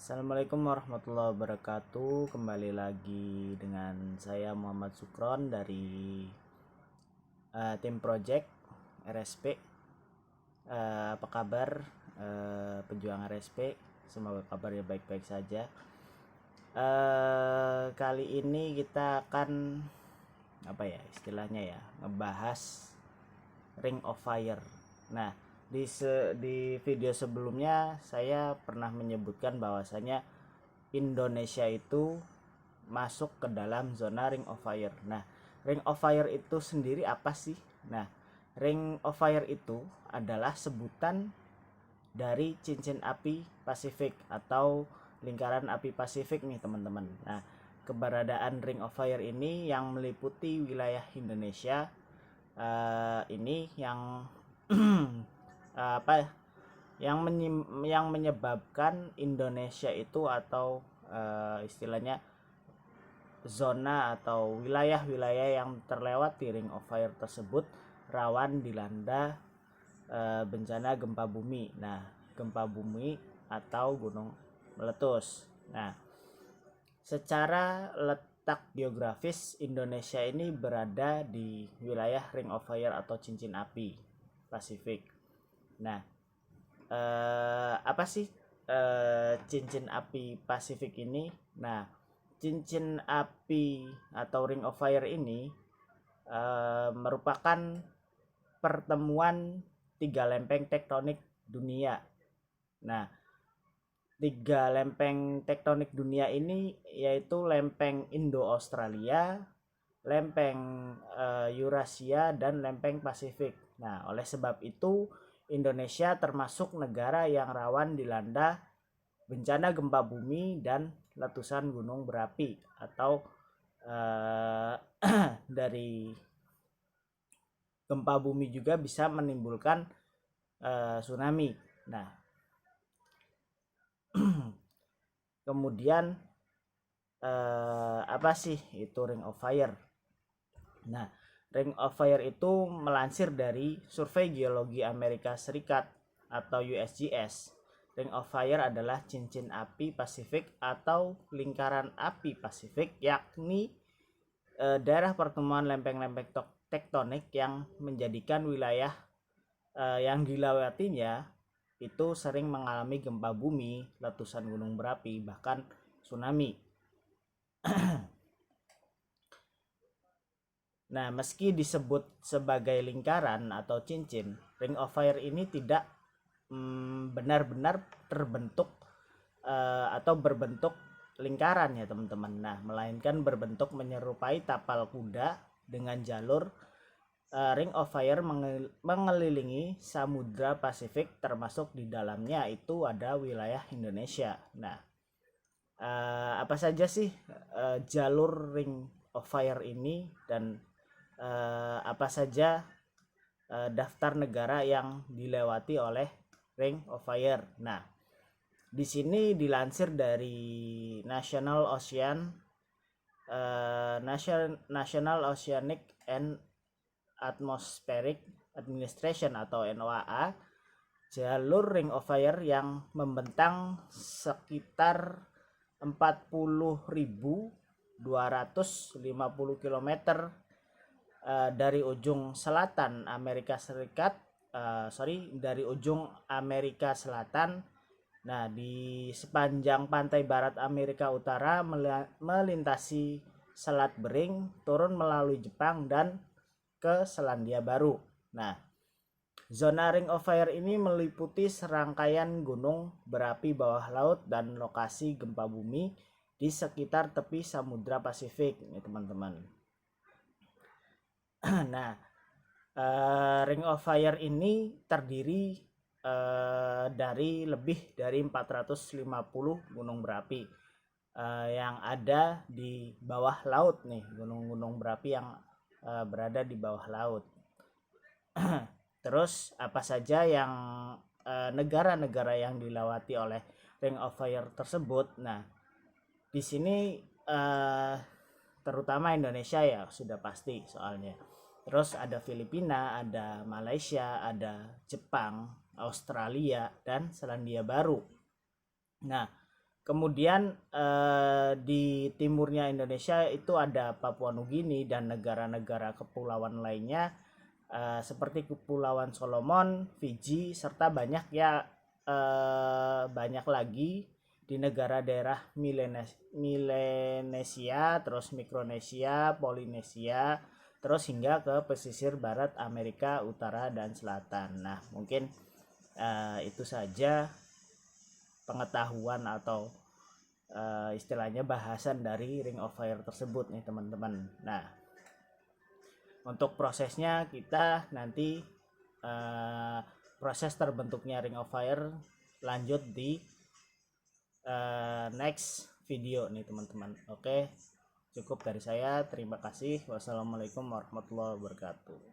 Assalamualaikum warahmatullahi wabarakatuh. Kembali lagi dengan saya Muhammad Sukron dari tim project RSP. Apa kabar pejuang RSP? Semoga kabarnya baik-baik saja. Kali ini kita akan istilahnya ngebahas Ring of Fire. Nah, di video sebelumnya saya pernah menyebutkan bahwasanya Indonesia itu masuk ke dalam zona Ring of Fire. Nah, Ring of Fire itu sendiri apa sih? Nah, Ring of Fire itu adalah sebutan dari cincin api Pasifik atau lingkaran api Pasifik nih teman-teman. Nah, keberadaan Ring of Fire ini yang meliputi wilayah Indonesia ini yang yang menyebabkan Indonesia itu atau istilahnya zona atau wilayah-wilayah yang terlewati Ring of Fire tersebut rawan dilanda bencana gempa bumi. Nah, gempa bumi atau gunung meletus. Nah, secara letak geografis Indonesia ini berada di wilayah Ring of Fire atau cincin api Pasifik. Nah, apa sih cincin api Pasifik ini? Nah, cincin api atau Ring of Fire ini merupakan pertemuan tiga lempeng tektonik dunia. Nah, tiga lempeng tektonik dunia ini yaitu lempeng Indo-Australia, lempeng Eurasia, dan lempeng Pasifik. Nah, oleh sebab itu Indonesia termasuk negara yang rawan dilanda bencana gempa bumi dan letusan gunung berapi atau dari gempa bumi juga bisa menimbulkan tsunami. Nah, kemudian apa sih itu Ring of Fire? Nah, Ring of Fire itu melansir dari Survei Geologi Amerika Serikat atau USGS. Ring of Fire adalah cincin api Pasifik atau lingkaran api Pasifik, yakni daerah pertemuan lempeng-lempeng tektonik yang menjadikan wilayah yang dilewatinya itu sering mengalami gempa bumi, letusan gunung berapi, bahkan tsunami. Nah, meski disebut sebagai lingkaran atau cincin, Ring of Fire ini tidak benar-benar terbentuk atau berbentuk lingkaran ya teman-teman. Nah, melainkan berbentuk menyerupai tapal kuda dengan jalur Ring of Fire mengelilingi Samudra Pasifik, termasuk di dalamnya itu ada wilayah Indonesia. Nah, apa saja sih jalur Ring of Fire ini dan apa saja daftar negara yang dilewati oleh Ring of Fire. Nah, di sini dilansir dari National Oceanic and Atmospheric Administration atau NOAA, jalur Ring of Fire yang membentang sekitar 40.250 km dari ujung selatan Amerika Serikat, dari ujung Amerika Selatan. Nah, di sepanjang pantai barat Amerika Utara melintasi Selat Bering, turun melalui Jepang dan ke Selandia Baru. Nah, zona Ring of Fire ini meliputi serangkaian gunung berapi bawah laut dan lokasi gempa bumi di sekitar tepi Samudra Pasifik, nih teman-teman. Nah, Ring of Fire ini terdiri dari lebih dari 450 gunung berapi yang ada di bawah laut nih, gunung-gunung berapi yang berada di bawah laut. Terus apa saja yang negara-negara yang dilewati oleh Ring of Fire tersebut? Nah, di sini terutama Indonesia ya sudah pasti soalnya. Terus ada Filipina, ada Malaysia, ada Jepang, Australia, dan Selandia Baru. Nah, Kemudian di timurnya Indonesia itu ada Papua Nugini dan negara-negara kepulauan lainnya seperti Kepulauan Solomon, Fiji, serta banyak lagi di negara daerah Melanesia, terus Mikronesia, Polinesia, terus hingga ke pesisir barat Amerika Utara dan Selatan. Nah, mungkin itu saja pengetahuan atau istilahnya bahasan dari Ring of Fire tersebut nih teman-teman. Nah, untuk prosesnya kita nanti proses terbentuknya Ring of Fire lanjut di next video nih teman-teman. Oke, cukup dari saya. Terima kasih. Wassalamualaikum warahmatullahi wabarakatuh.